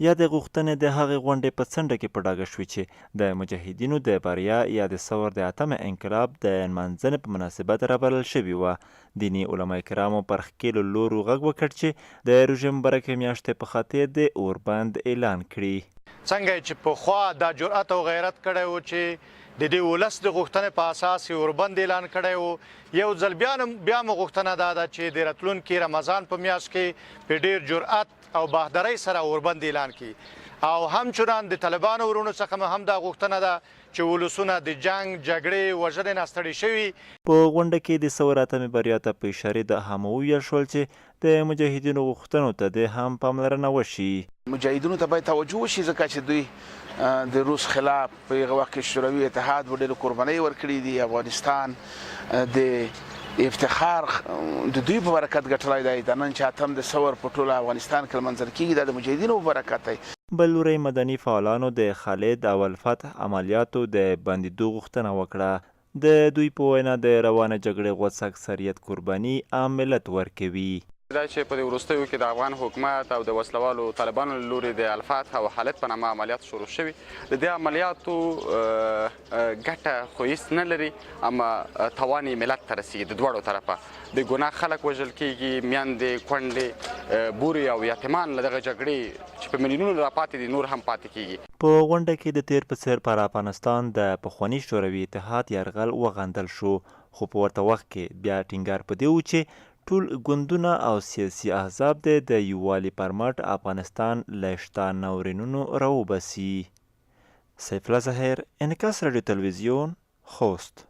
یا د غوښتنې د هغې غونډې په څنډه کې په ډاګه شوې چې د مجاهدینو د بریا یا د ثور د 8 انقلاب د نمانځنې په مناسبت رابلل شوې وه. دیني علماء کرامو پر ښکېلو لورو غږ وکړ چې د روژې مبارکې میاشتې په خاطر د اوربند اعلان کړي. څنګه چې پخوا دا جرأت او غیرت کړی و چې د دې ولس د غوښتنې په اساس یې اوربند اعلان کړی و، یو ځل بیا مو غوښتنه دا ده چې د راتلونکي رمضان په میاشت کې په ډېر جرأت او بهادرۍ سره اوربند اعلان کړي. او همچنان د طالبانو ورونو څخه هم دا غوښتنه ده چې ولسونه د جنګ جګړې وژنې نه ستړي شوي. په غونډه کې د ثور 8 بریا ته په اشارې د هم وویل شول چې د مجاهدینو غوښتنو ته د هم پاملرنه وشي. مجاهدینو ته باید توجه وشي ځکه چې دوی د روس خلاف په هغه وخت کې شوروي اتحاد ډېرې قربانۍ ورکړي دي. افغانستان د افتخار د دوی په برکت ګټلی دی. د نن چې 8 د ثور په ټوله افغانستان کې لمنځل کېږي دا د مجاهدینو په برکت دی. بل لوری مدني فعالانو د خالد او الفتح عملیاتو د بندیدو غوښتنه وکړه. د دوی په وینا د روانه جګړې غوڅ اکثریت قرباني عام ملت ورکوي. دا چې په دې وروستیو کې د افغان حکومت او د وسلوالو طالبانو له لوري د الفتح او خالد په نامه عملیات شروع شوي، د دې عملیاتو ګټه خو هېڅ نه لري، اما تاوان یې ملت ته رسېږي د دواړو طرفه. د ګناه خلک وژل کېږي، میندې، کونډې، بورې او یتیمان له دغه جګړې چې په میلیونونو راپاتې دي نور هم پاتې کېږي. په غونډه کې د تیر په څېر پر افغانستان د پخواني شوروي اتحاد یرغل وغندل شو، خو په ورته وخت کې بیا ټینګار په دې و چې ټول ګوندونه او سیاسي احزاب د یووالي پر مټ افغانستان له شته ناورینونو راوباسي. سیف الله ظاهر، انعکاس رادیو تلویزیون، خوست.